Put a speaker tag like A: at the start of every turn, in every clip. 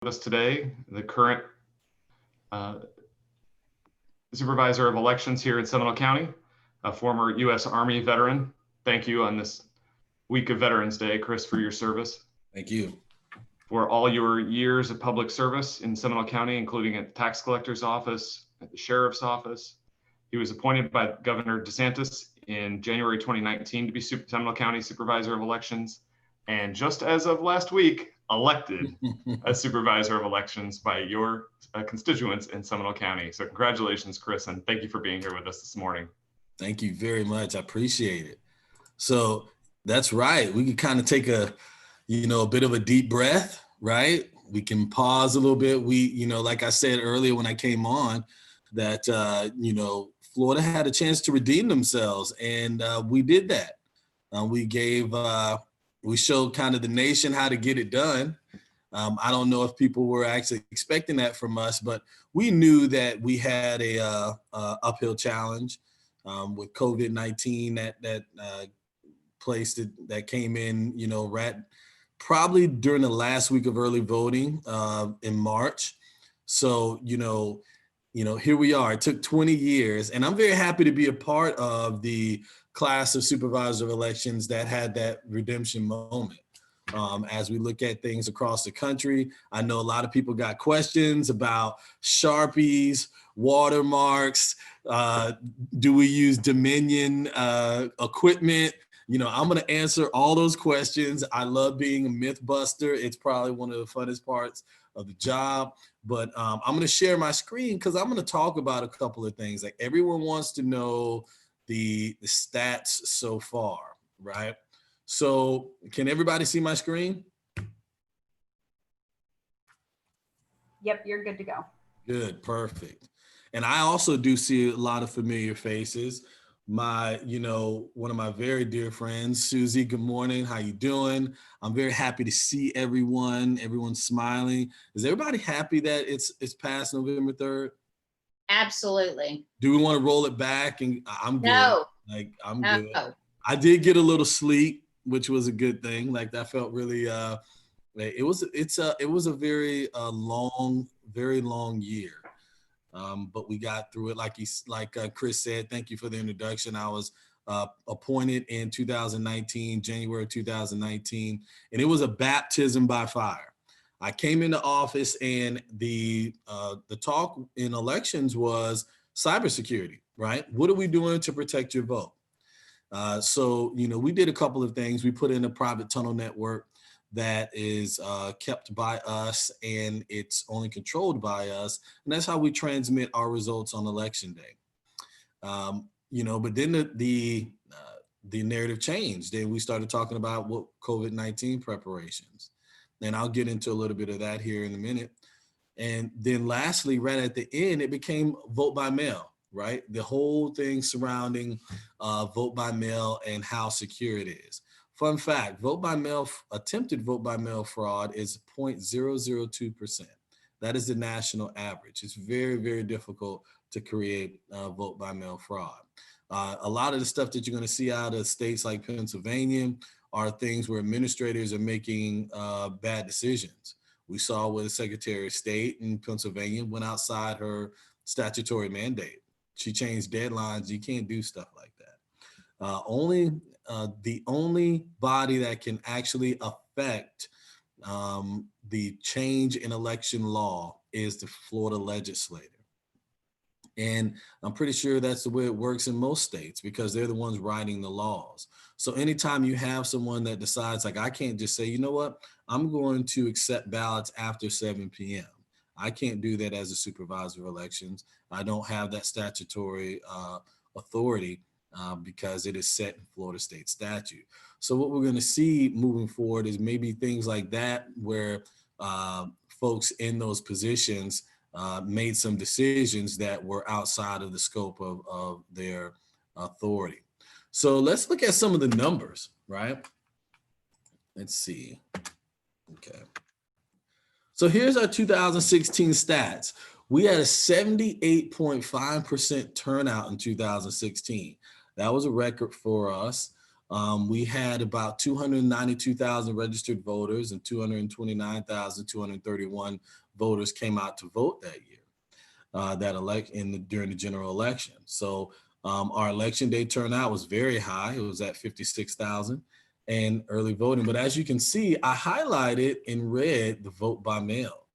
A: with us today, the current uh, Supervisor of Elections here in Seminole County, a former U.S. Army veteran. Thank you on this week of Veterans Day, Chris, for your service.
B: Thank you.
A: For all your years of public service in Seminole County, including at the tax collector's office, at the sheriff's office. He was appointed by Governor DeSantis in January 2019 to be Seminole County Supervisor of Elections. And just as of last week, elected as Supervisor of Elections by your constituents in Seminole County. So congratulations, Chris, and thank you for being here with us this morning.
B: Thank you very much. I appreciate it. So that's right. We can kind of take a bit of a deep breath, right? We can pause a little bit. Like I said earlier when I came on, that, Florida had a chance to redeem themselves, and we did that. We showed kind of the nation how to get it done. I don't know if people were actually expecting that from us, but we knew that we had a uphill challenge with COVID-19 that came in, probably during the last week of early voting in March. So, here we are. It took 20 years, and I'm very happy to be a part of the class of supervisor of elections that had that redemption moment. As we look at things across the country, I know a lot of people got questions about Sharpies, watermarks. Do we use Dominion equipment? I'm going to answer all those questions. I love being a myth buster. It's probably one of the funnest parts of the job. But I'm going to share my screen because I'm going to talk about a couple of things. Like, everyone wants to know the stats so far, right? So can everybody see my screen?
C: Yep, you're good to go.
B: Good, perfect. And I also do see a lot of familiar faces. One of my very dear friends, Susie, good morning. How you doing? I'm very happy to see everyone. Everyone's smiling. Is everybody happy that it's past November 3rd?
D: Absolutely.
B: Do we want to roll it back? And I'm good.
D: No.
B: I'm good. I did get a little sleep, which was a good thing. Like, that felt really it was a very long year. But we got through it. Like Chris said, thank you for the introduction. I was appointed in 2019, January 2019, and it was a baptism by fire. I came into office, and the talk in elections was cybersecurity, right? What are we doing to protect your vote? So we did a couple of things. We put in a private tunnel network that is kept by us, and it's only controlled by us. And that's how we transmit our results on election day. But then the narrative changed. Then we started talking about what COVID-19 preparations. And I'll get into a little bit of that here in a minute. And then lastly, right at the end, it became vote by mail, right? The whole thing surrounding vote by mail and how secure it is. Fun fact, attempted vote by mail fraud is 0.002%. That is the national average. It's very, very difficult to create vote by mail fraud. A lot of the stuff that you're going to see out of states like Pennsylvania are things where administrators are making bad decisions. We saw where the Secretary of State in Pennsylvania went outside her statutory mandate. She changed deadlines. You can't do stuff like that. The only body that can actually affect the change in election law is the Florida legislature. And I'm pretty sure that's the way it works in most states, because they're the ones writing the laws. So anytime you have someone that decides, like, I can't just say, you know what, I'm going to accept ballots after 7 p.m. I can't do that as a supervisor of elections. I don't have that statutory authority because it is set in Florida state statute. So what we're going to see moving forward is maybe things like that, where folks in those positions made some decisions that were outside of the scope of their authority. So let's look at some of the numbers, right? Let's see. Okay. So here's our 2016 stats. We had a 78.5% turnout in 2016. That was a record for us. We had about 292,000 registered voters, and 229,231 voters came out to vote that year, during the general election. So our election day turnout was very high. It was at 56,000 and early voting. But as you can see, I highlighted in red the vote by mail.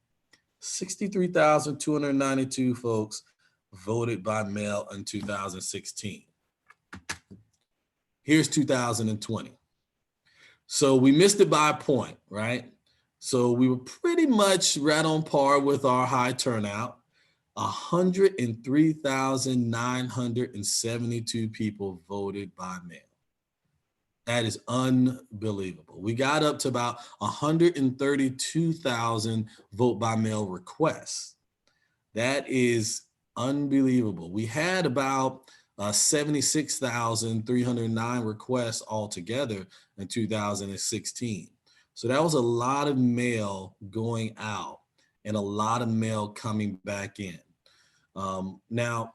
B: 63,292 folks voted by mail in 2016. Here's 2020. So we missed it by a point, right? So we were pretty much right on par with our high turnout. 103,972 people voted by mail. That is unbelievable. We got up to about 132,000 vote by mail requests. That is unbelievable. We had about 76,309 requests altogether in 2016. So that was a lot of mail going out and a lot of mail coming back in. Now,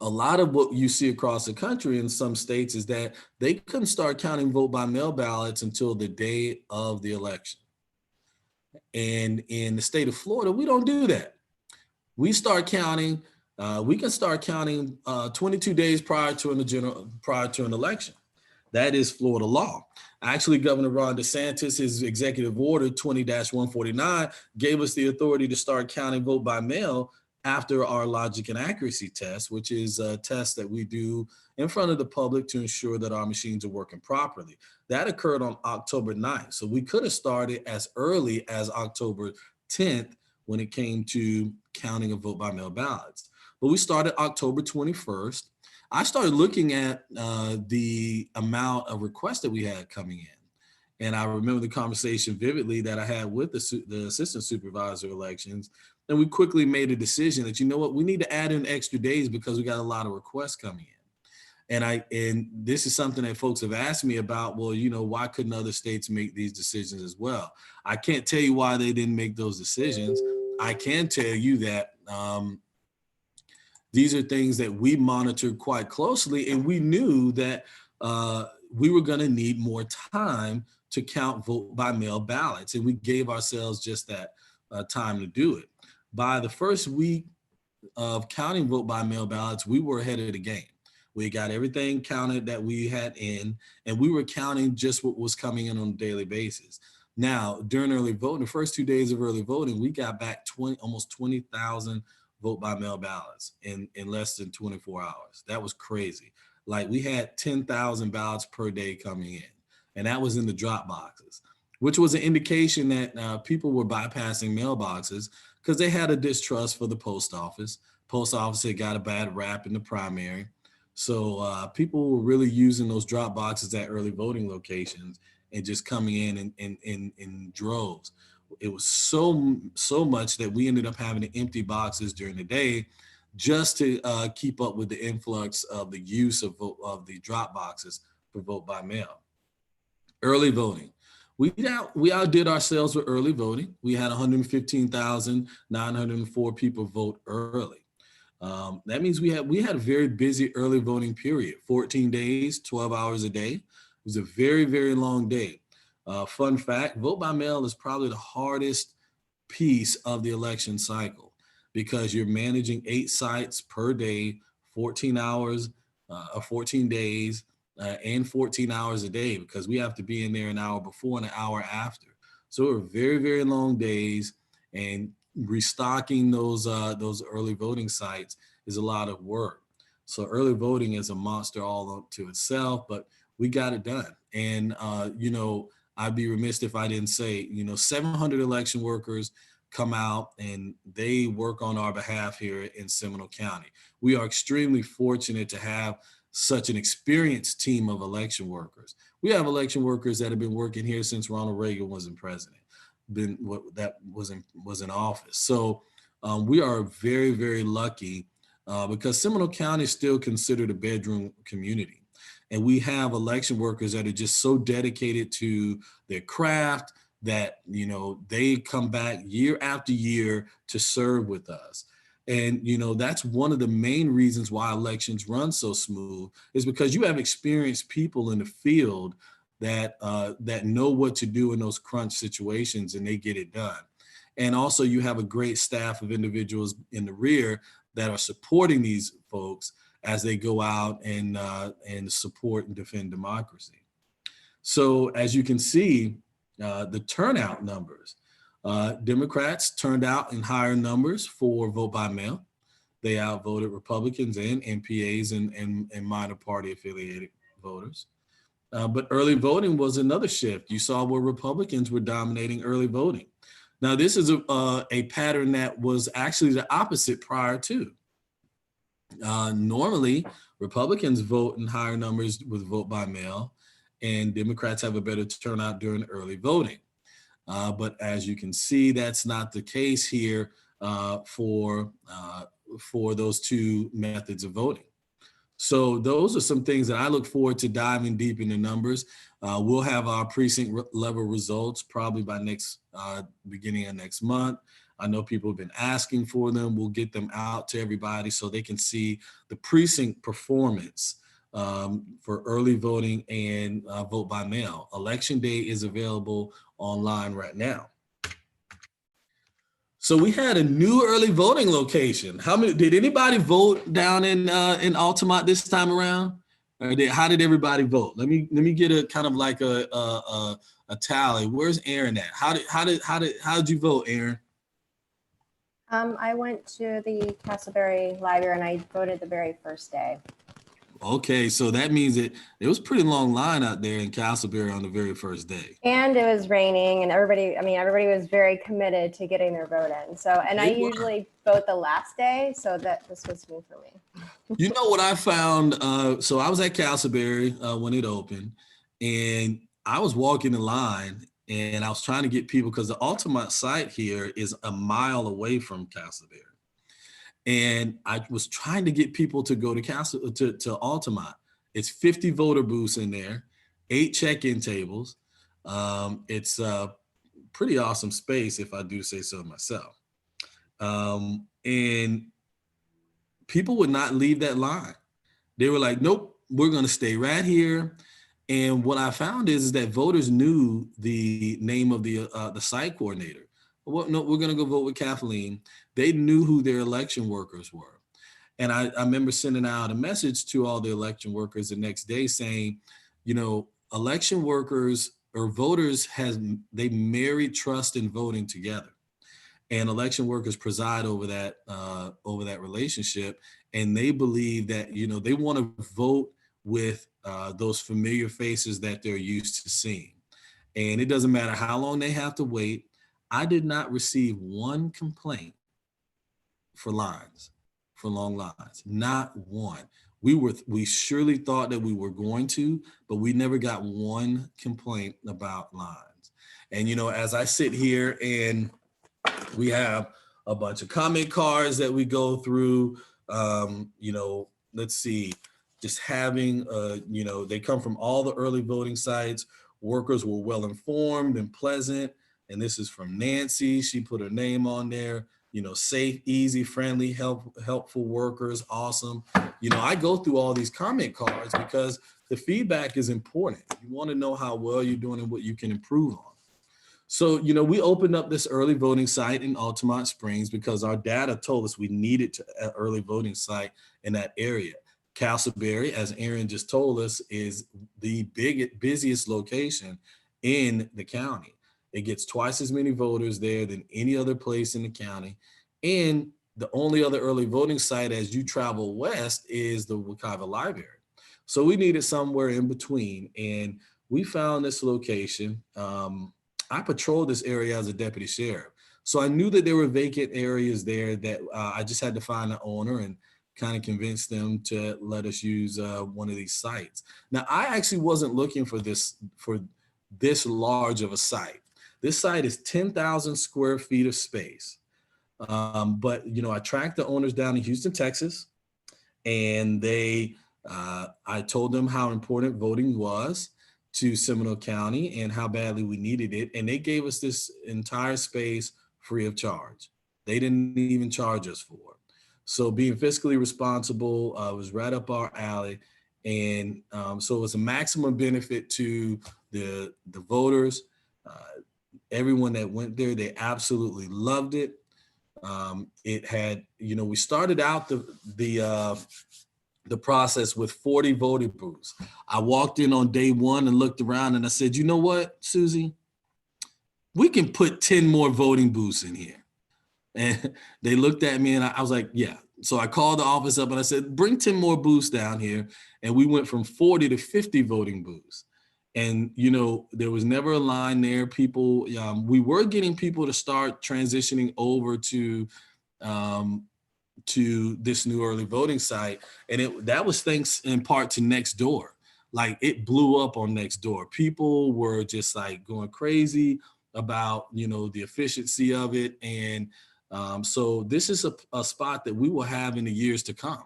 B: a lot of what you see across the country in some states is that they couldn't start counting vote by mail ballots until the day of the election. And in the state of Florida, we don't do that. We start counting, we can start counting 22 days prior to an election. That is Florida law. Actually, Governor Ron DeSantis, his executive order 20-149 gave us the authority to start counting vote by mail after our logic and accuracy test, which is a test that we do in front of the public to ensure that our machines are working properly. That occurred on October 9th. So we could have started as early as October 10th when it came to counting of vote by mail ballots. But we started October 21st. I started looking at the amount of requests that we had coming in. And I remember the conversation vividly that I had with the assistant supervisor elections. And we quickly made a decision that, you know what, we need to add in extra days because we got a lot of requests coming in. And this is something that folks have asked me about, well, you know, why couldn't other states make these decisions as well? I can't tell you why they didn't make those decisions. I can tell you that these are things that we monitored quite closely, and we knew that we were going to need more time to count vote by mail ballots, and we gave ourselves just that time to do it. By the first week of counting vote by mail ballots, we were ahead of the game. We got everything counted that we had in, and we were counting just what was coming in on a daily basis. Now, during early voting, the first 2 days of early voting, we got back almost 20,000 vote by mail ballots in less than 24 hours. That was crazy. Like, we had 10,000 ballots per day coming in, and that was in the drop boxes, which was an indication that people were bypassing mailboxes because they had a distrust for the post office. Post office had got a bad rap in the primary. So people were really using those drop boxes at early voting locations and just coming in droves. It was so much that we ended up having to empty boxes during the day just to keep up with the influx of the use of the drop boxes for vote by mail. Early voting. We outdid ourselves with early voting. We had 115,904 people vote early. That means we had a very busy early voting period, 14 days, 12 hours a day. It was a very, very long day. Fun fact, vote by mail is probably the hardest piece of the election cycle because you're managing 8 sites per day, 14 hours, 14 days, and 14 hours a day because we have to be in there an hour before and an hour after. So it were very, very long days, and restocking those early voting sites is a lot of work. So early voting is a monster all up to itself, but we got it done. And, you know, I'd be remiss if I didn't say, 700 election workers come out and they work on our behalf here in Seminole County. We are extremely fortunate to have such an experienced team of election workers. We have election workers that have been working here since Ronald Reagan wasn't president, was in office. So we are very, very lucky because Seminole County is still considered a bedroom community. And we have election workers that are just so dedicated to their craft that, they come back year after year to serve with us. And, you know, that's one of the main reasons why elections run so smooth, is because you have experienced people in the field that that know what to do in those crunch situations, and they get it done. And also you have a great staff of individuals in the rear that are supporting these folks as they go out and support and defend democracy. So as you can see, the turnout numbers, Democrats turned out in higher numbers for vote by mail. They outvoted Republicans and NPAs and minor party affiliated voters. But early voting was another shift. You saw where Republicans were dominating early voting. Now, this is a pattern that was actually the opposite prior to. Normally, Republicans vote in higher numbers with vote by mail, and Democrats have a better turnout during early voting. But as you can see, that's not the case here for those two methods of voting. So those are some things that I look forward to diving deep into numbers. We'll have our precinct level results probably by beginning of next month. I know people have been asking for them. We'll get them out to everybody so they can see the precinct performance for early voting and vote by mail. Election day is available online right now. So we had a new early voting location. Did anybody vote down in Altamont this time around? Or how did everybody vote? Let me get a kind of like a tally. Where's Aaron at? How did you vote, Aaron?
E: I went to the Castleberry Library and I voted the very first day.
B: Okay, so that means that it was a pretty long line out there in Castleberry on the very first day.
E: And it was raining and everybody was very committed to getting their vote in. So, and I usually vote the last day, so that this was new for me.
B: You know what I found? So I was at Castleberry when it opened, and I was walking the line and I was trying to get people, because the Altamont site here is a mile away from Castleberry. And I was trying to get people to go to Altamont. It's 50 voter booths in there, 8 check-in tables. It's a pretty awesome space, if I do say so myself. And people would not leave that line. They were like, nope, we're going to stay right here. And what I found is that voters knew the name of the site coordinator. Well, no, we're going to go vote with Kathleen. They knew who their election workers were. And I remember sending out a message to all the election workers the next day saying, you know, election workers or voters they marry trust and voting together. And election workers preside over that relationship. And they believe that, you know, they want to vote with those familiar faces that they're used to seeing. And it doesn't matter how long they have to wait. I did not receive one complaint for long lines, not one. We surely thought that we were going to, but we never got one complaint about lines. And, you know, as I sit here and we have a bunch of comment cards that we go through, you know, let's see, just having, you know, they come from all the early voting sites. Workers were well informed and pleasant. And this is from Nancy. She put her name on there. You know, safe, easy, friendly, helpful workers. Awesome. You know, I go through all these comment cards because the feedback is important. You want to know how well you're doing and what you can improve on. So, you know, we opened up this early voting site in Altamont Springs because our data told us we needed an early voting site in that area. Castleberry, as Aaron just told us, is the busiest location in the county. It gets twice as many voters there than any other place in the county. And the only other early voting site as you travel west is the Wekiva Library. So we needed somewhere in between. And we found this location. I patrolled this area as a deputy sheriff. So I knew that there were vacant areas there that I just had to find an owner and kind of convince them to let us use one of these sites. Now, I actually wasn't looking for this large of a site. This site is 10,000 square feet of space. But, you know, I tracked the owners down in Houston, Texas, and I told them how important voting was to Seminole County and how badly we needed it. And they gave us this entire space free of charge. They didn't even charge us for it. So being fiscally responsible was right up our alley. And so it was a maximum benefit to the voters. Everyone that went there, they absolutely loved it. It had, we started out the process with 40 voting booths. I walked in on day one and looked around and I said, you know what, Susie, we can put 10 more voting booths in here. And they looked at me and I was like, yeah. So I called the office up and I said, bring 10 more booths down here. And we went from 40 to 50 voting booths. And, there was never a line there. People, we were getting people to start transitioning over to this new early voting site. And that was thanks in part to Nextdoor. Like it blew up on Nextdoor. People were just like going crazy about, the efficiency of it. And so this is a spot that we will have in the years to come.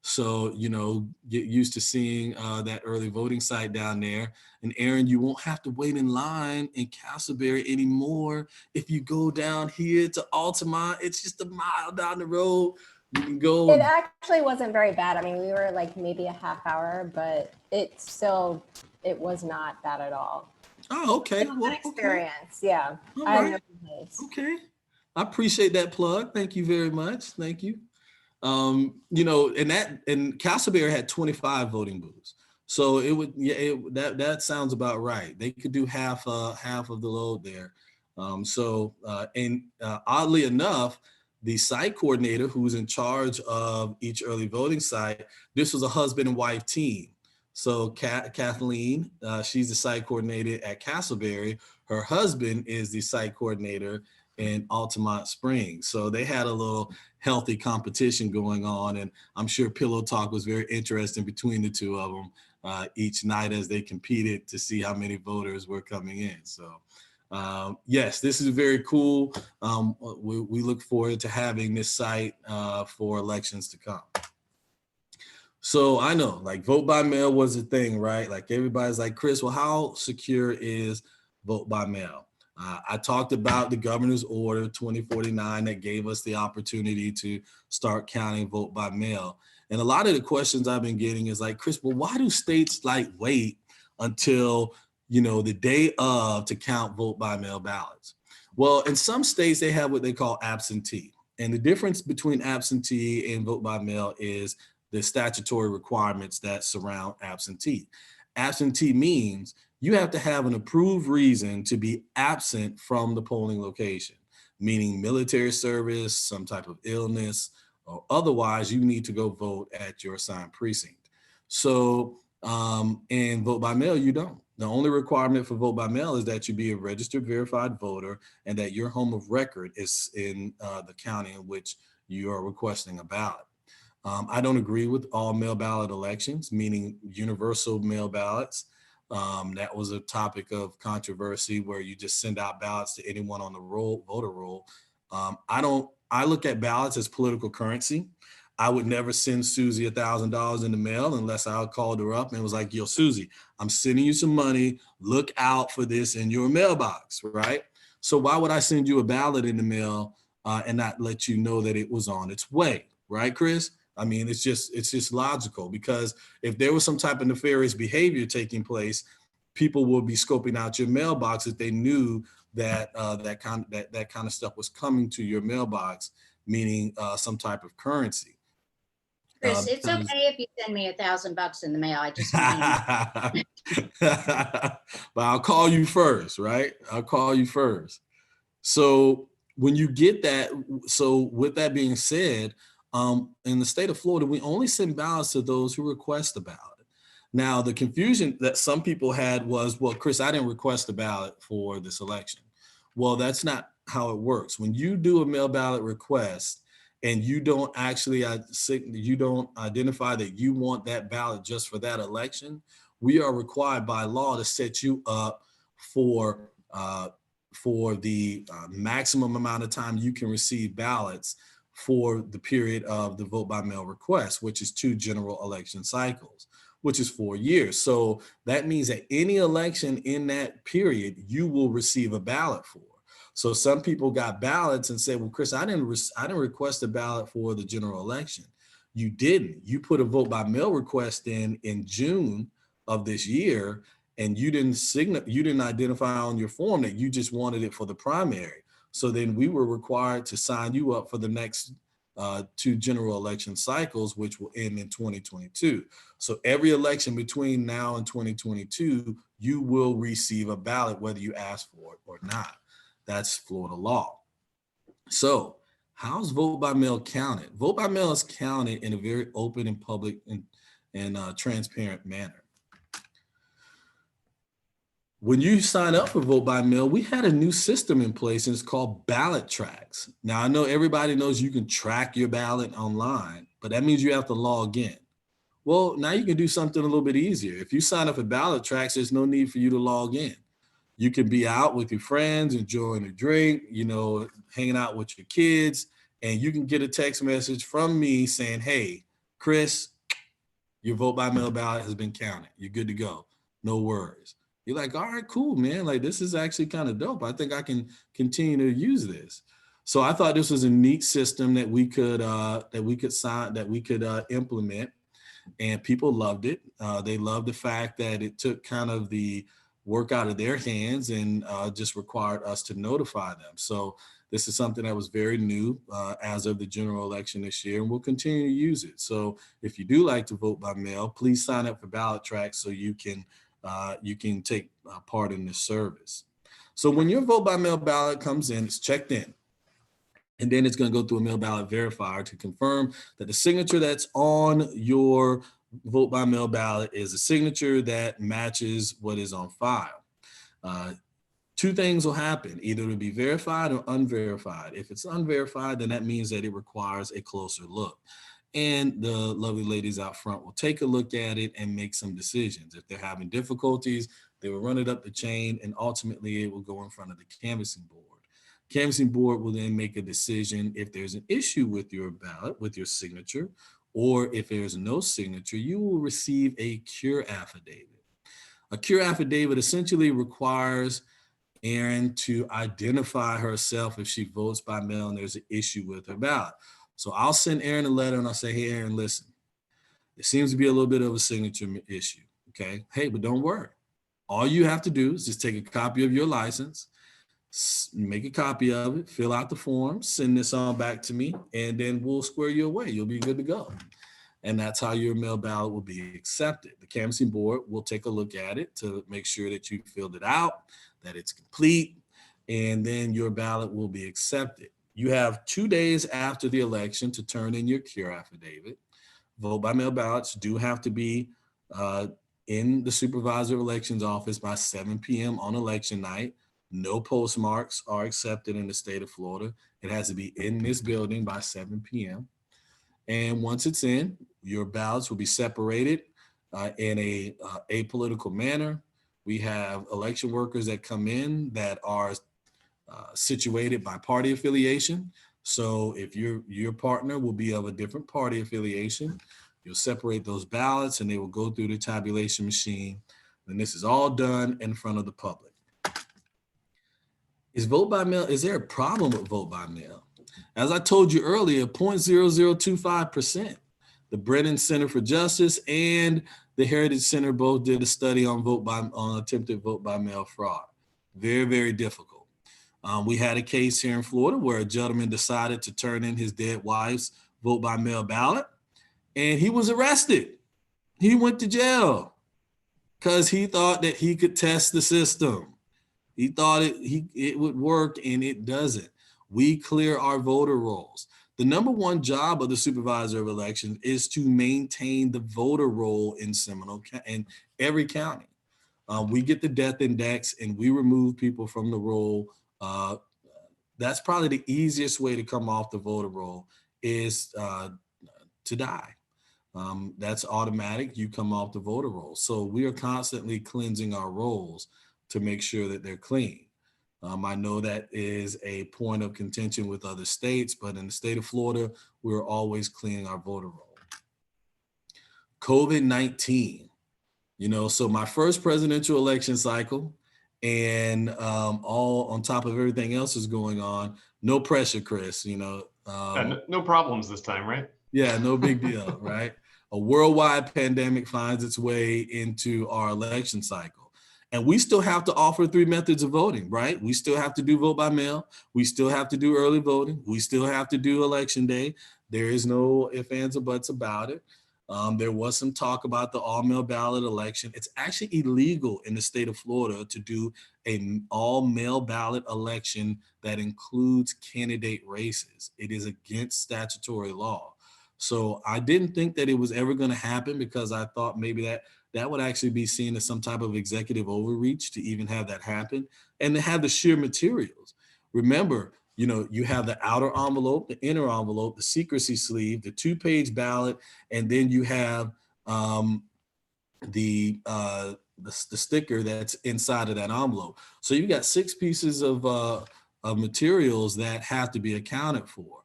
B: So, get used to seeing that early voting site down there. And Aaron, you won't have to wait in line in Castleberry anymore. If you go down here to Altamont, it's just a mile down the road. You can go.
E: It actually wasn't very bad. I mean, we were like maybe a half hour, but it was not bad at all.
B: Oh, okay.
E: It was an experience. Yeah.
B: All
E: I have
B: right.
E: no complaints.
B: Okay. I appreciate that plug. Thank you very much. Thank you. And Castleberry had 25 voting booths. So it would, that sounds about right. They could do half of the load there. Oddly enough, the site coordinator who's in charge of each early voting site, this was a husband and wife team. So Kathleen, she's the site coordinator at Castleberry. Her husband is the site coordinator in Altamont Springs. So they had a little healthy competition going on. And I'm sure Pillow Talk was very interesting between the two of them each night as they competed to see how many voters were coming in. So yes, this is very cool. We look forward to having this site for elections to come. So I know like vote by mail was a thing, right? Like everybody's like, Chris, well, how secure is vote by mail? I talked about the governor's order 2049 that gave us the opportunity to start counting vote by mail. And a lot of the questions I've been getting is like, Chris, well, why do states like wait until, the day of to count vote by mail ballots? Well, in some states, they have what they call absentee. And the difference between absentee and vote by mail is the statutory requirements that surround absentee. Absentee means you have to have an approved reason to be absent from the polling location, meaning military service, some type of illness, or otherwise you need to go vote at your assigned precinct. So in vote by mail, you don't. The only requirement for vote by mail is that you be a registered verified voter and that your home of record is in the county in which you are requesting a ballot. I don't agree with all mail ballot elections, meaning universal mail ballots. That was a topic of controversy where you just send out ballots to anyone on the voter roll. I look at ballots as political currency. I would never send Susie $1,000 in the mail unless I called her up and was like, yo, Susie, I'm sending you some money. Look out for this in your mailbox, right? So why would I send you a ballot in the mail and not let you know that it was on its way, right, Chris? I mean, it's just logical, because if there was some type of nefarious behavior taking place, people would be scoping out your mailbox if they knew that that kind of stuff was coming to your mailbox, meaning some type of currency.
D: Chris, it's okay if you send me $1,000 in the mail. I just want
B: But I'll call you first, right? I'll call you first. So when you get that, so with that being said, in the state of Florida, we only send ballots to those who request a ballot. Now, the confusion that some people had was, well, Chris, I didn't request a ballot for this election. Well, that's not how it works. When you do a mail ballot request and you don't actually, you don't identify that you want that ballot just for that election, we are required by law to set you up for the maximum amount of time you can receive ballots for the period of the vote by mail request, which is 2 general election cycles, which is 4 years. So that means that any election in that period, you will receive a ballot for. So some people got ballots and said, well, Chris, I didn't request a ballot for the general election. You didn't. You put a vote by mail request in June of this year, and you didn't identify on your form that you just wanted it for the primary. So then we were required to sign you up for the next 2 general election cycles, which will end in 2022. So every election between now and 2022, you will receive a ballot whether you ask for it or not. That's Florida law. So how's vote by mail counted? Vote by mail is counted in a very open and public and transparent manner. When you sign up for vote by mail, we had a new system in place, and it's called ballot tracks. Now, I know everybody knows you can track your ballot online, but that means you have to log in. Well, now you can do something a little bit easier. If you sign up for ballot tracks, there's no need for you to log in. You can be out with your friends, enjoying a drink, you know, hanging out with your kids, and you can get a text message from me saying, hey, Chris, your vote by mail ballot has been counted. You're good to go. No worries. You're like, all right, cool, man. Like, this is actually kind of dope. I think I can continue to use this. So I thought this was a neat system that we could implement, and people loved it. They loved the fact that it took kind of the work out of their hands and just required us to notify them. So this is something that was very new as of the general election this year, and we'll continue to use it. So if you do like to vote by mail, please sign up for ballot tracks so you can take part in this service. So when your vote by mail ballot comes in, it's checked in, and then it's going to go through a mail ballot verifier to confirm that the signature that's on your vote by mail ballot is a signature that matches what is on file. 2 things will happen. Either it'll be verified or unverified. If it's unverified, then that means that it requires a closer look. And the lovely ladies out front will take a look at it and make some decisions. If they're having difficulties, they will run it up the chain, and ultimately it will go in front of the canvassing board. Canvassing board will then make a decision if there's an issue with your ballot, with your signature, or if there's no signature, you will receive a cure affidavit. A cure affidavit essentially requires Erin to identify herself if she votes by mail and there's an issue with her ballot. So I'll send Erin a letter and I'll say, hey, Erin, listen, there seems to be a little bit of a signature issue, okay? Hey, but don't worry. All you have to do is just take a copy of your license, make a copy of it, fill out the form, send this on back to me, and then we'll square you away. You'll be good to go. And that's how your mail ballot will be accepted. The canvassing board will take a look at it to make sure that you filled it out, that it's complete, and then your ballot will be accepted. You have 2 days after the election to turn in your cure affidavit. Vote by mail ballots do have to be in the supervisor of elections office by 7 p.m. on election night. No postmarks are accepted in the state of Florida. It has to be in this building by 7 p.m. And once it's in, your ballots will be separated in a apolitical manner. We have election workers that come in that are situated by party affiliation. So if your partner will be of a different party affiliation, you'll separate those ballots and they will go through the tabulation machine. And this is all done in front of the public. Is vote by mail, is there a problem with vote by mail? As I told you earlier, 0.0025%. The Brennan Center for Justice and the Heritage Center both did a study on attempted vote by mail fraud. Very, very difficult. We had a case here in Florida where a gentleman decided to turn in his dead wife's vote by mail ballot, and he was arrested. He went to jail because he thought that he could test the system. He thought it would work, and it doesn't. We clear our voter rolls. The number one job of the supervisor of elections is to maintain the voter roll in Seminole and every county. We get the death index and we remove people from the roll. That's probably the easiest way to come off the voter roll is to die. That's automatic. You come off the voter roll. So we are constantly cleansing our rolls to make sure that they're clean. I know that is a point of contention with other states, but in the state of Florida, we're always cleaning our voter roll. COVID-19, so my first presidential election cycle, and all on top of everything else is going on. No pressure, Chris, you know.
A: No problems this time, right?
B: Yeah, no big deal, right? A worldwide pandemic finds its way into our election cycle. And we still have to offer 3 methods of voting, right? We still have to do vote by mail. We still have to do early voting. We still have to do election day. There is no ifs, ands, or buts about it. There was some talk about the all-mail ballot election. It's actually illegal in the state of Florida to do an all-mail ballot election that includes candidate races. It is against statutory law. So I didn't think that it was ever going to happen, because I thought maybe that would actually be seen as some type of executive overreach to even have that happen, and to have the sheer materials. Remember, you know, you have the outer envelope, the inner envelope, the secrecy sleeve, the 2-page ballot, and then you have the sticker that's inside of that envelope. So you got 6 pieces of materials that have to be accounted for.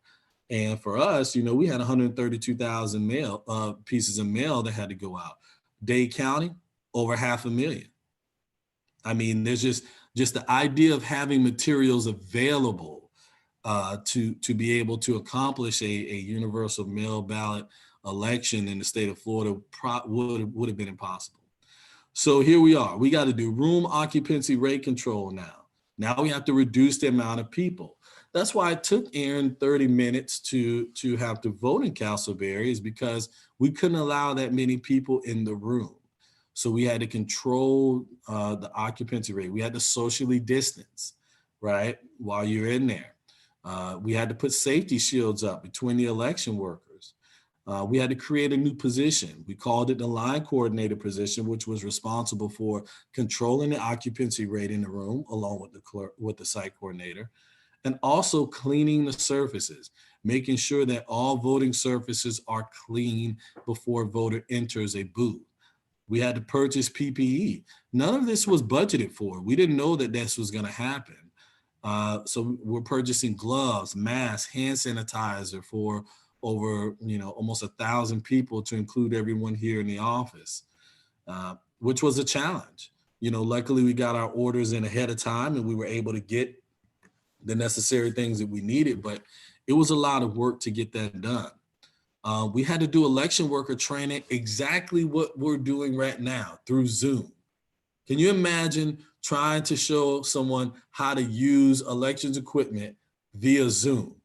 B: And for us, you know, we had 132,000 pieces of mail that had to go out. Dade County, over 500,000. I mean, there's just the idea of having materials available to be able to accomplish a universal mail ballot election in the state of Florida would have been impossible. So here we are. We got to do room occupancy rate control now. Now we have to reduce the amount of people. That's why it took Aaron 30 minutes to have to vote in Castleberry, is because we couldn't allow that many people in the room. So we had to control the occupancy rate. We had to socially distance, right, while you're in there. We had to put safety shields up between the election workers. We had to create a new position. We called it the line coordinator position, which was responsible for controlling the occupancy rate in the room, along with the clerk, with the site coordinator, and also cleaning the surfaces, making sure that all voting surfaces are clean before a voter enters a booth. We had to purchase PPE. None of this was budgeted for. We didn't know that this was going to happen. So we're purchasing gloves, masks, hand sanitizer for over, you know, almost 1,000 people, to include everyone here in the office, which was a challenge. You know, luckily we got our orders in ahead of time, and we were able to get the necessary things that we needed, but it was a lot of work to get that done. We had to do election worker training, exactly what we're doing right now through Zoom. Can you imagine trying to show someone how to use elections equipment via Zoom?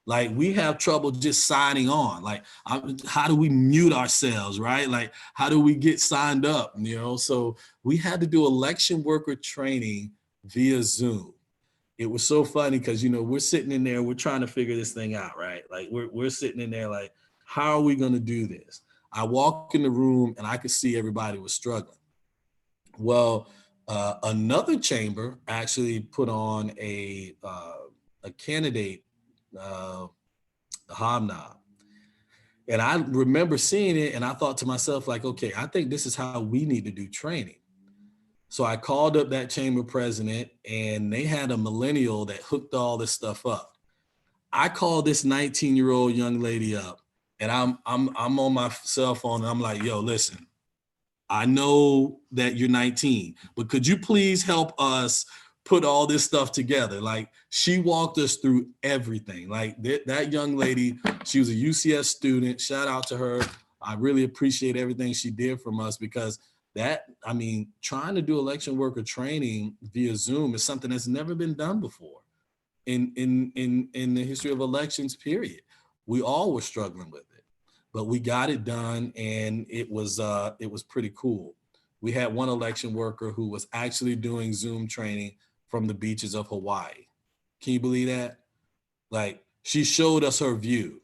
B: Like, we have trouble just signing on. Like, how do we mute ourselves, right? Like, how do we get signed up, you know? So we had to do election worker training via Zoom. It was so funny because, you know, we're sitting in there, we're trying to figure this thing out, right? Like, we're sitting in there like, how are we going to do this? I walk in the room and I could see everybody was struggling. Well, another chamber actually put on a candidate hobnob. And I remember seeing it, and I thought to myself, like, okay, I think this is how we need to do training. So I called up that chamber president, and they had a millennial that hooked all this stuff up. I called this 19-year-old young lady up, and I'm on my cell phone, and I'm like, yo, listen, I know that you're 19, but could you please help us put all this stuff together? Like, she walked us through everything. Like, that young lady, she was a UCS student. Shout out to her. I really appreciate everything she did from us, because trying to do election worker training via Zoom is something that's never been done before in the history of elections, period. We all were struggling with it, but we got it done, and it was pretty cool. We had one election worker who was actually doing Zoom training from the beaches of Hawaii. Can you believe that? Like, she showed us her view.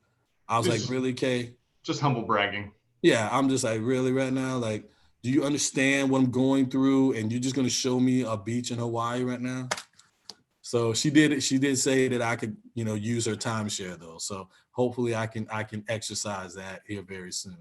B: I was like, really, Kay?
A: Just humble bragging.
B: Yeah, I'm just like, really right now? Like, do you understand what I'm going through? And you're just going to show me a beach in Hawaii right now? So she did say that I could, you know, use her timeshare though. So hopefully I can exercise that here very soon.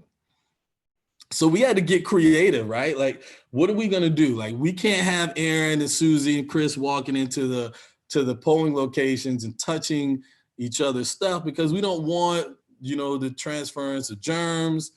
B: So we had to get creative, right? Like, what are we going to do? Like, we can't have Aaron and Susie and Chris walking into the polling locations and touching each other's stuff, because we don't want, you know, the transference of germs.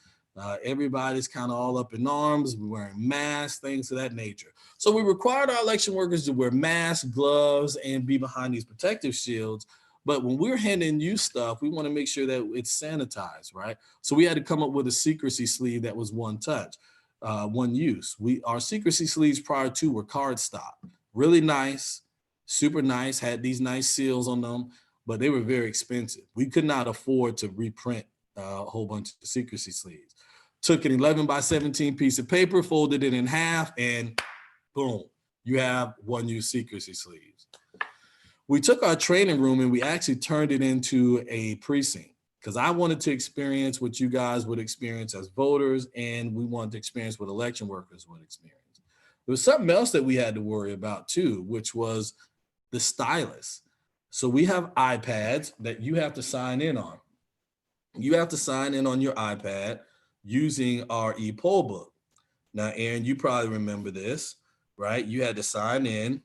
B: Everybody's kind of all up in arms, wearing masks, things of that nature. So we required our election workers to wear masks, gloves, and be behind these protective shields. But when we're handing you stuff, we want to make sure that it's sanitized, right? So we had to come up with a secrecy sleeve that was one touch, one use. Our secrecy sleeves prior to were cardstock, really nice, super nice, had these nice seals on them, but they were very expensive. We could not afford to reprint a whole bunch of secrecy sleeves. Took an 11 by 17 piece of paper, folded it in half, and boom, you have one-use secrecy sleeves. We took our training room and we actually turned it into a precinct because I wanted to experience what you guys would experience as voters, and we wanted to experience what election workers would experience. There was something else that we had to worry about too, which was the stylus. So we have iPads that you have to sign in on. You have to sign in on your iPad using our e-poll book. Now, Aaron, you probably remember this, right? You had to sign in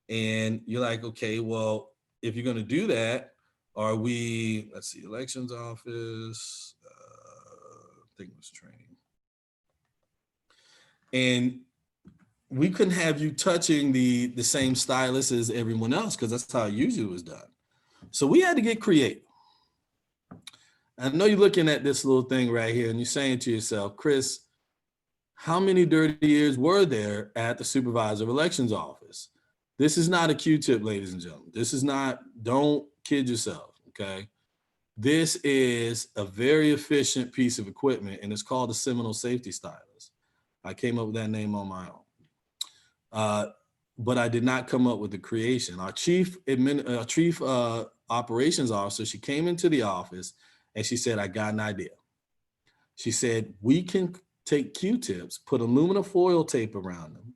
B: and you're like, okay, well, if you're going to do that, let's see, elections office, I think it was training. And we couldn't have you touching the same stylus as everyone else because that's how it usually was done. So we had to get creative. I know you're looking at this little thing right here and you're saying to yourself, Chris, how many dirty years were there at the Supervisor of Elections office? This is not a Q-tip, ladies and gentlemen. This is not, don't kid yourself, okay? This is a very efficient piece of equipment and it's called the Seminole safety stylus. I came up with that name on my own. But I did not come up with the creation. Our chief operations officer, she came into the office and she said, I got an idea. She said, we can take Q-tips, put aluminum foil tape around them,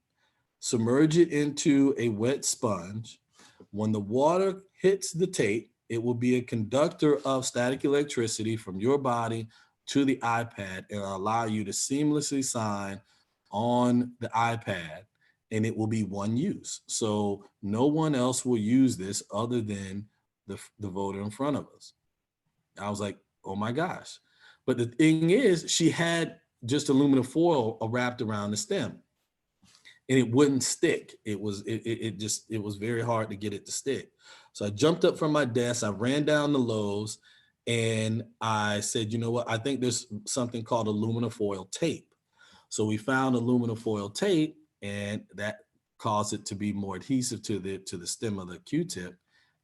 B: submerge it into a wet sponge. When the water hits the tape, it will be a conductor of static electricity from your body to the iPad and allow you to seamlessly sign on the iPad, and it will be one use. So no one else will use this other than the voter in front of us. I was like, oh my gosh. But the thing is, she had just aluminum foil wrapped around the stem and it wouldn't stick. It was very hard to get it to stick. So I jumped up from my desk, I ran down the Lowe's and I said, you know what? I think there's something called aluminum foil tape. So we found aluminum foil tape and that caused it to be more adhesive to the stem of the Q-tip.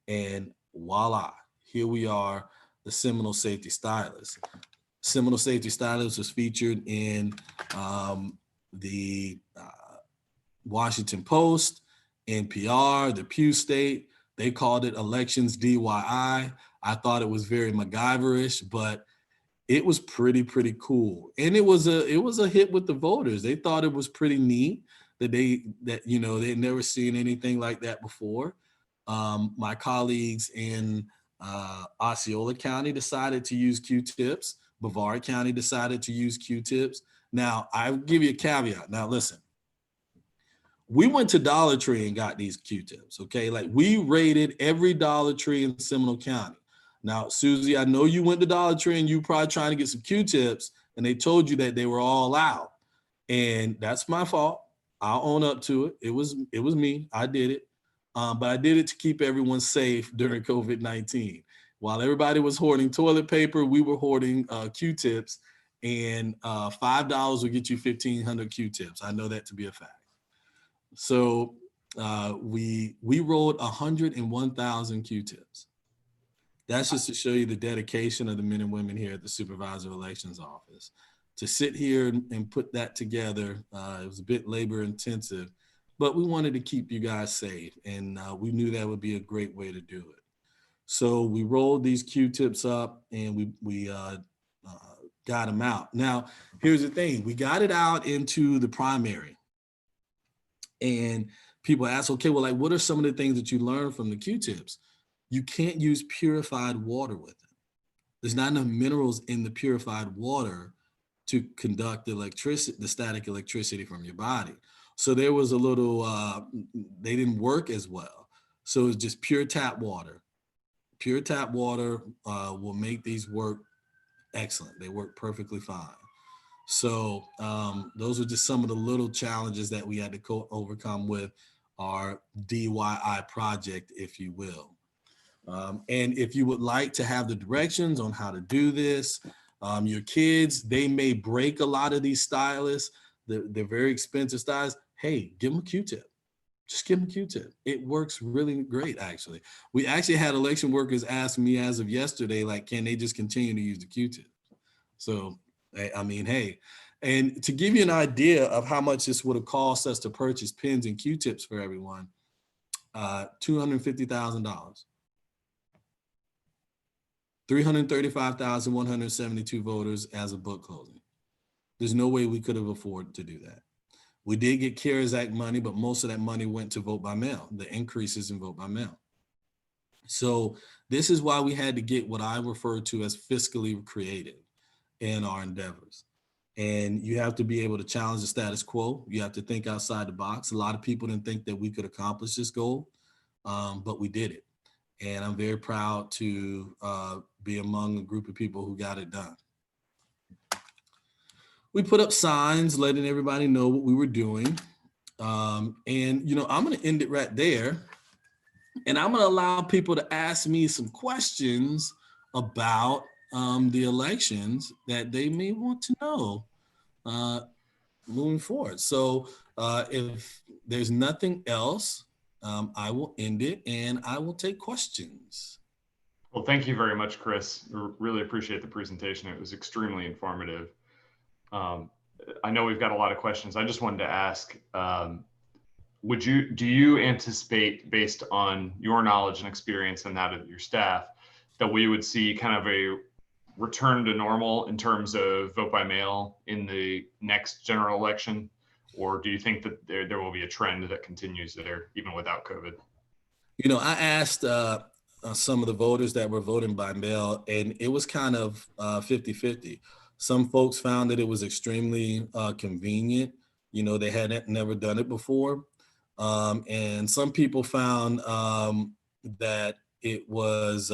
B: And voila, here we are, the Seminole safety stylus. Seminole safety stylus was featured in the Washington Post, NPR, the Pew State. They called it elections DIY. I thought it was very MacGyverish, but it was pretty cool. And it was a hit with the voters. They thought it was pretty neat that they'd never seen anything like that before. My colleagues in Osceola County decided to use Q-tips. Brevard County decided to use Q-tips. Now, I'll give you a caveat. Now, listen, we went to Dollar Tree and got these Q-tips, okay? Like we raided every Dollar Tree in Seminole County. Now, Susie, I know you went to Dollar Tree and you probably trying to get some Q-tips and they told you that they were all out. And that's my fault. I'll own up to it. It was me. I did it. But I did it to keep everyone safe during COVID-19. While everybody was hoarding toilet paper, we were hoarding Q-tips, and $5 will get you 1,500 Q-tips. I know that to be a fact. So we rolled 101,000 Q-tips. That's just to show you the dedication of the men and women here at the Supervisor of Elections office. To sit here and put that together, it was a bit labor intensive, but we wanted to keep you guys safe, and we knew that would be a great way to do it. So we rolled these Q-tips up and we got them out. Now, here's the thing. We got it out into the primary. And people ask, okay, well, like, what are some of the things that you learned from the Q-tips? You can't use purified water with it. There's not enough minerals in the purified water to conduct the static electricity from your body. So there was a little, they didn't work as well. So it's just pure tap water. Pure tap water will make these work excellent. They work perfectly fine. So those are just some of the little challenges that we had to overcome with our DIY project, if you will. And if you would like to have the directions on how to do this, your kids, they may break a lot of these stylists. They're very expensive stylists. Hey, give them a Q-tip. Just give them a Q-tip. It works really great, actually. We actually had election workers ask me as of yesterday, like, can they just continue to use the Q-tip? So, I mean, hey, and to give you an idea of how much this would have cost us to purchase pens and Q-tips for everyone, $250,000. 335,172 voters as of book closing. There's no way we could have afforded to do that. We did get CARES Act money, but most of that money went to vote by mail, the increases in vote by mail. So this is why we had to get what I refer to as fiscally creative in our endeavors. And you have to be able to challenge the status quo. You have to think outside the box. A lot of people didn't think that we could accomplish this goal, but we did it. And I'm very proud to be among a group of people who got it done. We put up signs letting everybody know what we were doing. And, you know, I'm going to end it right there. And I'm going to allow people to ask me some questions about the elections that they may want to know moving forward. So if there's nothing else, I will end it and I will take questions.
A: Well, thank you very much, Chris. Really appreciate the presentation. It was extremely informative. I know we've got a lot of questions. I just wanted to ask, do you anticipate, based on your knowledge and experience and that of your staff, that we would see kind of a return to normal in terms of vote by mail in the next general election? Or do you think that there will be a trend that continues there even without COVID?
B: You know, I asked some of the voters that were voting by mail, and it was kind of 50-50. Some folks found that it was extremely convenient. You know, they hadn't never done it before. And some people found that it was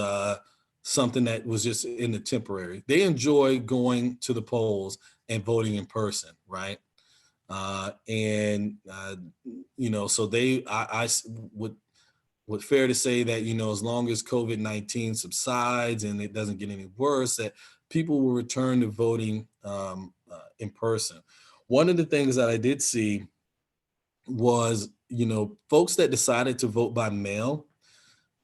B: something that was just in the temporary. They enjoy going to the polls and voting in person, right? You know, so I would fair to say that, you know, as long as COVID-19 subsides and it doesn't get any worse, that people will return to voting in person. One of the things that I did see was, you know, folks that decided to vote by mail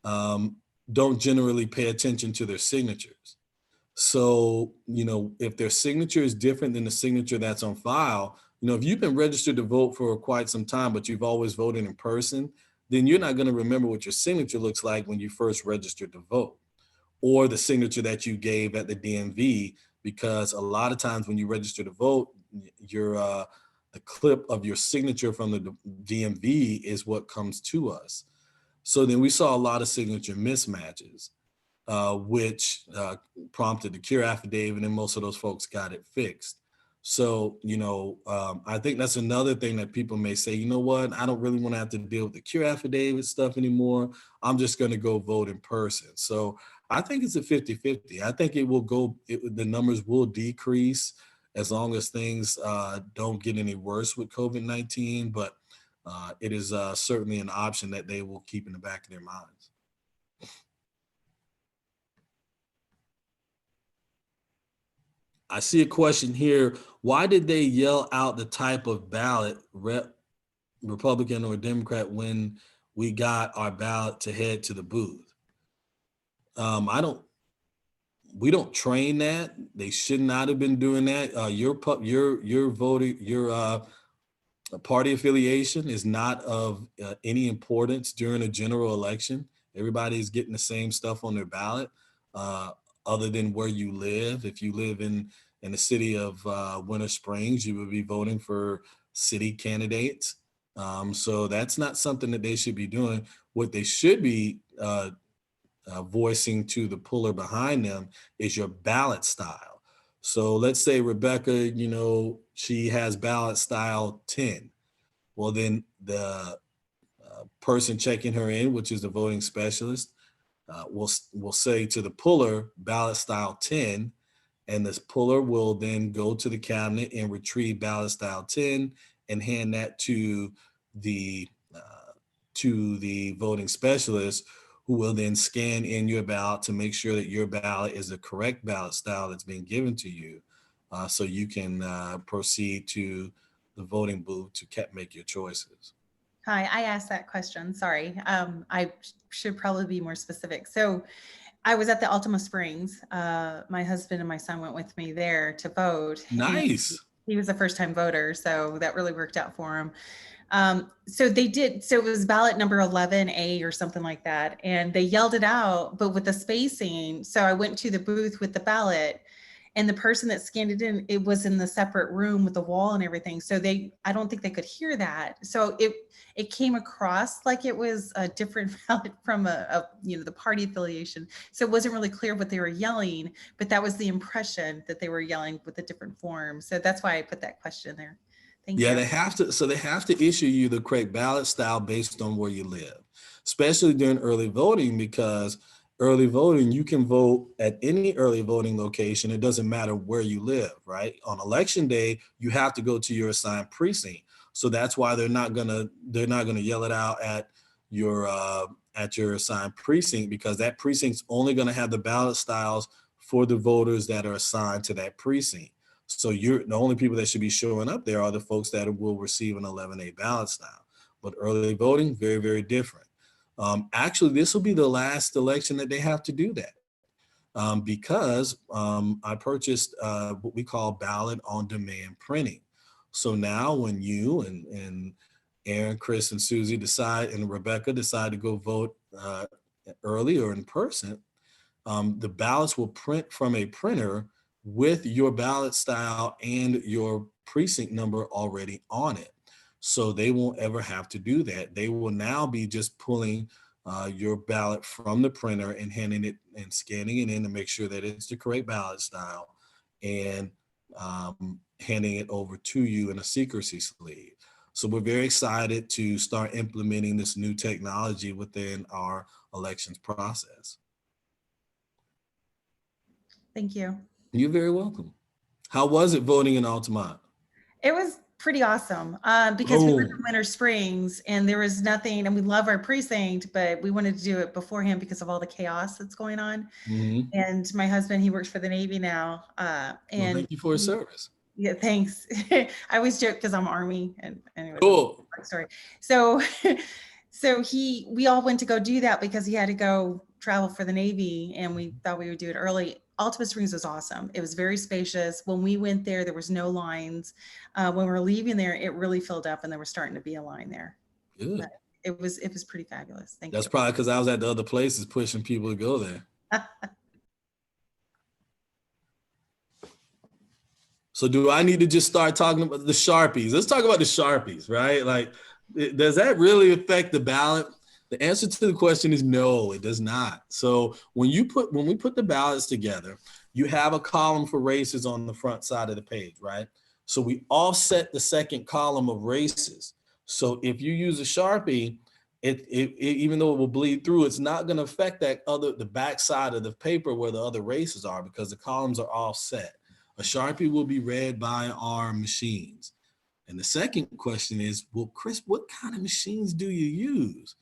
B: don't generally pay attention to their signatures. So, you know, if their signature is different than the signature that's on file, you know, if you've been registered to vote for quite some time, but you've always voted in person, then you're not going to remember what your signature looks like when you first registered to vote, or the signature that you gave at the DMV, because a lot of times when you register to vote, the clip of your signature from the DMV is what comes to us. So then we saw a lot of signature mismatches, which prompted the cure affidavit, and most of those folks got it fixed. So, you know, I think that's another thing that people may say, you know what, I don't really want to have to deal with the cure affidavit stuff anymore. I'm just going to go vote in person. So I think it's a 50-50. I think the numbers will decrease as long as things don't get any worse with COVID-19, but it is certainly an option that they will keep in the back of their minds. I see a question here. Why did they yell out the type of ballot, Republican or Democrat, when we got our ballot to head to the booth? We don't train that. They should not have been doing that. Your voting, your party affiliation is not of any importance during a general election. Everybody's getting the same stuff on their ballot. Other than where you live. If you live in the city of Winter Springs, you would be voting for city candidates. So that's not something that they should be doing. What they should be voicing to the puller behind them is your ballot style. So let's say Rebecca, you know, she has ballot style 10. Well, then the person checking her in, which is the voting specialist, we'll say to the puller ballot style 10, and this puller will then go to the cabinet and retrieve ballot style 10 and hand that to the voting specialist, who will then scan in your ballot to make sure that your ballot is the correct ballot style that's being given to you, so you can proceed to the voting booth to make your choices.
F: Hi, I asked that question. Sorry. I should probably be more specific. So I was at the Altima Springs. My husband and my son went with me there to vote.
B: Nice.
F: He was a first-time voter, so that really worked out for him. So it was ballot number 11A or something like that. And they yelled it out, but with the spacing. So I went to the booth with the ballot, and the person that scanned it in, it was in the separate room with the wall and everything. So I don't think they could hear that. So it came across like it was a different ballot from the party affiliation. So it wasn't really clear what they were yelling, but that was the impression that they were yelling with a different form. So that's why I put that question there. Thank you.
B: They have to issue you the correct ballot style based on where you live, especially during early voting, because early voting, you can vote at any early voting location. It doesn't matter where you live, right? On election day, you have to go to your assigned precinct. So that's why they're not gonna yell it out at your assigned precinct, because that precinct's only gonna have the ballot styles for the voters that are assigned to that precinct. So the only people that should be showing up there are the folks that will receive an 11A ballot style. But early voting, very, very different. Actually, this will be the last election that they have to do that, because I purchased what we call ballot on demand printing. So now when you and Aaron, Chris, and Susie and Rebecca decide to go vote early or in person, the ballots will print from a printer with your ballot style and your precinct number already on it. So they won't ever have to do that. They will now be just pulling your ballot from the printer and handing it and scanning it in to make sure that it's the correct ballot style, and handing it over to you in a secrecy sleeve. So we're very excited to start implementing this new technology within our elections process.
F: Thank you.
B: You're very welcome. How was it voting in Altamont?
F: It was pretty awesome, because we were in Winter Springs and there was nothing, and we love our precinct, but we wanted to do it beforehand because of all the chaos that's going on.
B: Mm-hmm.
F: And my husband, he works for the Navy now.
B: And thank you for his service.
F: Yeah, thanks. I always joke because I'm Army, and anyway,
B: cool.
F: Story. So we all went to go do that because he had to go travel for the Navy, and we thought we would do it early. Altima Springs was awesome. It was very spacious. When we went there was no lines. When we were leaving there, it really filled up, and there was starting to be a line there.
B: Good.
F: But it was pretty fabulous. Thank you.
B: That's probably because I was at the other places pushing people to go there. So do I need to just start talking about the Sharpies? Let's talk about the Sharpies, right? Like, does that really affect the ballot? The answer to the question is no, it does not. So when we put the ballots together, you have a column for races on the front side of the page, right? So we offset the second column of races. So if you use a Sharpie, it even though it will bleed through, it's not going to affect the back side of the paper where the other races are, because the columns are offset. A Sharpie will be read by our machines. And the second question is, well, Chris, what kind of machines do you use?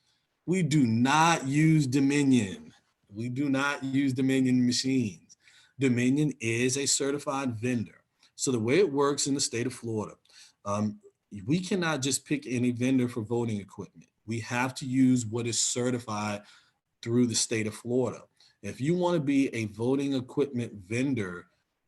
B: We do not use Dominion. We do not use Dominion machines. Dominion is a certified vendor. So the way it works in the state of Florida, we cannot just pick any vendor for voting equipment. We have to use what is certified through the state of Florida. If you want to be a voting equipment vendor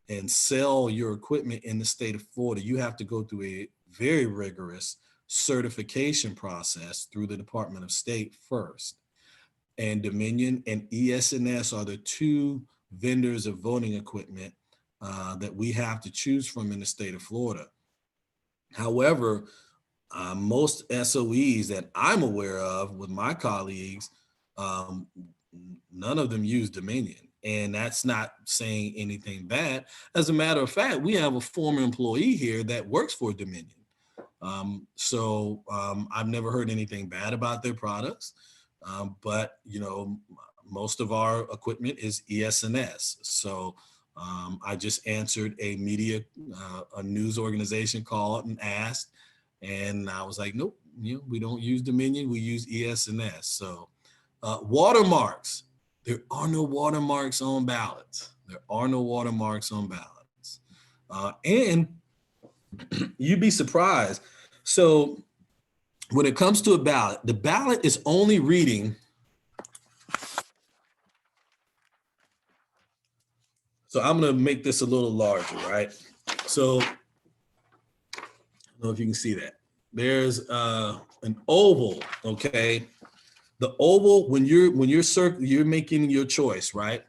B: and sell your equipment in the state of Florida, you have to go through a very rigorous certification process through the Department of State first. And Dominion and ES&S are the two vendors of voting equipment that we have to choose from in the state of Florida. However, most SOEs that I'm aware of with my colleagues, none of them use Dominion. And that's not saying anything bad. As a matter of fact, we have a former employee here that works for Dominion. I've never heard anything bad about their products, but most of our equipment is ES&S. So I just answered a a news organization called and asked, and I was like, nope, we don't use Dominion, we use ES&S. So watermarks, there are no watermarks on ballots. There are no watermarks on ballots. And you'd be surprised. So when it comes to a ballot, the ballot is only reading. So I'm going to make this a little larger, right? So I don't know if you can see that. There's an oval, okay? The oval, when you're making your choice, right?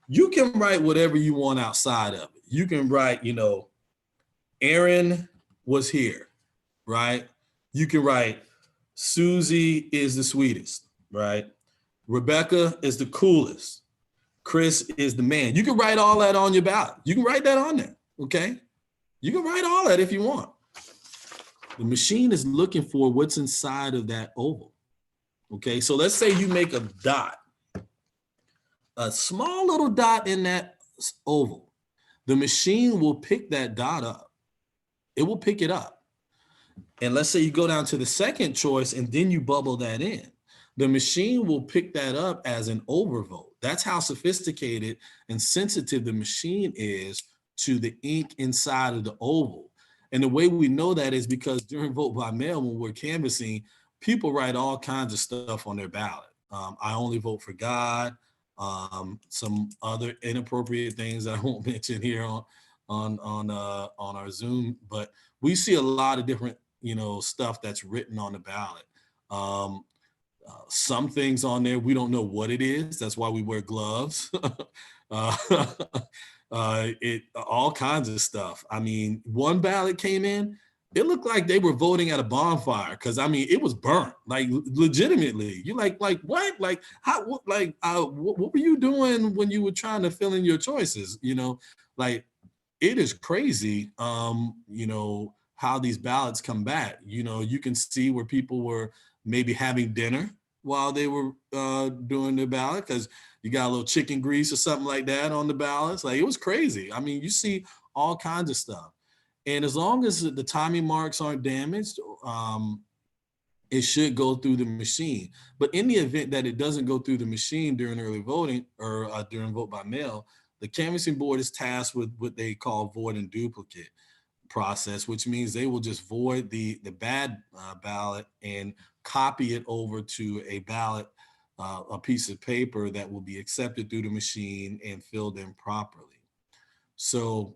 B: You can write whatever you want outside of it. You can write, Aaron was here, right? You can write Susie is the sweetest, right? Rebecca is the coolest. Chris is the man. You can write all that on your ballot. You can write that on there, okay? You can write all that if you want. The machine is looking for what's inside of that oval, okay? So let's say you make a dot, a small little dot in that oval. The machine will pick that dot up. It will pick it up. And let's say you go down to the second choice and then you bubble that in. The machine will pick that up as an overvote. That's how sophisticated and sensitive the machine is to the ink inside of the oval. And the way we know that is because during vote by mail, when we're canvassing, people write all kinds of stuff on their ballot. I only vote for God, some other inappropriate things that I won't mention here on our Zoom, but we see a lot of different stuff that's written on the ballot. Some things on there, we don't know what it is. That's why we wear gloves. All kinds of stuff. I mean, one ballot came in, it looked like they were voting at a bonfire because it was burnt, like legitimately. You're like what? Like how? What were you doing when you were trying to fill in your choices? Like it is crazy. How these ballots come back. You can see where people were maybe having dinner while they were doing the ballot because you got a little chicken grease or something like that on the ballots. Like it was crazy. I mean, you see all kinds of stuff. And as long as the timing marks aren't damaged, it should go through the machine. But in the event that it doesn't go through the machine during early voting or during vote by mail, the canvassing board is tasked with what they call void and duplicate process, which means they will just void the bad ballot and copy it over to a ballot, a piece of paper that will be accepted through the machine and filled in properly. So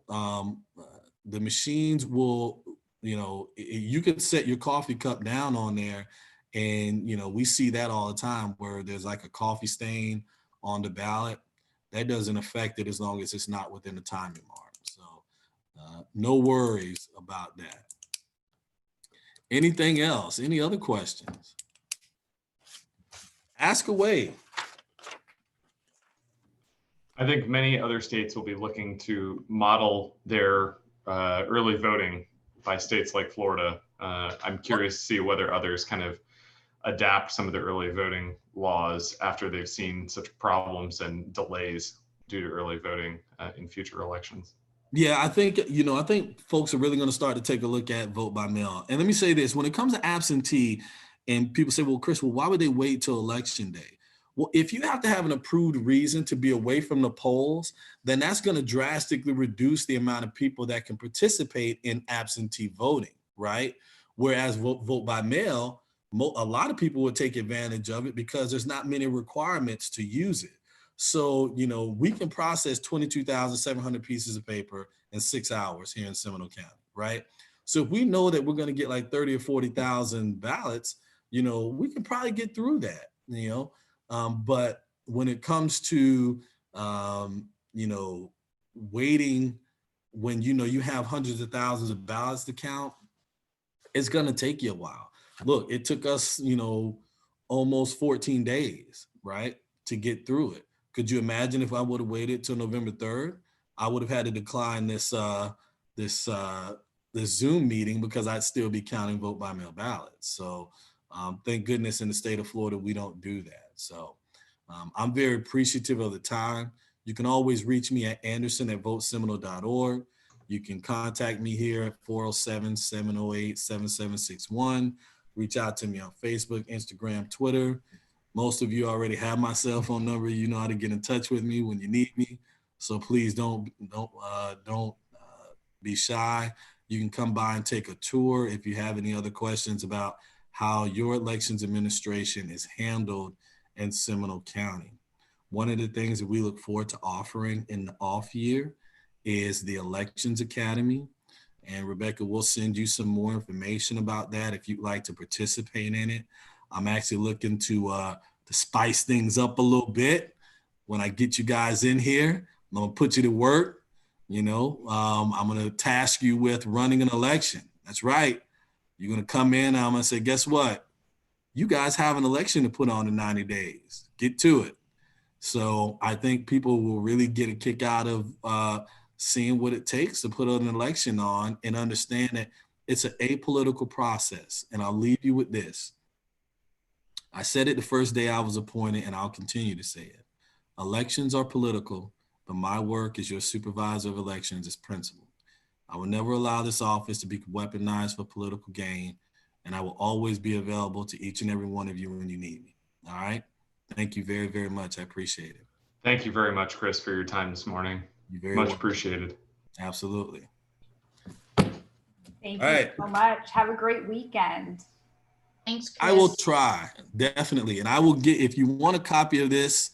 B: the machines will, you could set your coffee cup down on there and, we see that all the time where there's like a coffee stain on the ballot. That doesn't affect it as long as it's not within the timing mark. So no worries about that. Anything else? Any other questions? Ask away.
A: I think many other states will be looking to model their early voting by states like Florida. I'm curious to see whether others kind of adapt some of the early voting laws after they've seen such problems and delays due to early voting in future elections.
B: Yeah, I think folks are really going to start to take a look at vote by mail. And let me say this, when it comes to absentee and people say, well, Chris, why would they wait till election day? Well, if you have to have an approved reason to be away from the polls, then that's going to drastically reduce the amount of people that can participate in absentee voting, right? Whereas vote by mail, a lot of people would take advantage of it because there's not many requirements to use it. So, we can process 22,700 pieces of paper in 6 hours here in Seminole County, right? So if we know that we're going to get like 30 or 40,000 ballots, we can probably get through that, but when it comes to, waiting when, you have hundreds of thousands of ballots to count, it's going to take you a while. Look, it took us, almost 14 days, right, to get through it. Could you imagine if I would have waited till November 3rd? I would have had to decline this Zoom meeting because I'd still be counting vote by mail ballots. So thank goodness in the state of Florida, we don't do that. So I'm very appreciative of the time. You can always reach me at anderson@voteseminole.org. You can contact me here at 407-708-7761. Reach out to me on Facebook, Instagram, Twitter. Most of you already have my cell phone number. You know how to get in touch with me when you need me. So please don't be shy. You can come by and take a tour if you have any other questions about how your elections administration is handled in Seminole County. One of the things that we look forward to offering in the off year is the Elections Academy. And Rebecca, we'll send you some more information about that if you'd like to participate in it. I'm actually looking to spice things up a little bit. When I get you guys in here, I'm gonna put you to work. I'm gonna task you with running an election. That's right. You're gonna come in and I'm gonna say, guess what? You guys have an election to put on in 90 days. Get to it. So I think people will really get a kick out of seeing what it takes to put an election on and understand that it's an apolitical process. And I'll leave you with this. I said it the first day I was appointed, and I'll continue to say it. Elections are political, but my work as your supervisor of elections is principled. I will never allow this office to be weaponized for political gain, and I will always be available to each and every one of you when you need me. All right? Thank you very, very much. I appreciate it.
A: Thank you very much, Chris, for your time this morning.
B: You're very
A: much
B: welcome.
A: appreciated.
B: Absolutely.
C: Thank
B: All
C: you
B: right.
C: so much. Have a great weekend.
D: Thanks, Chris.
B: I will try, definitely. And I will get, if you want a copy of this,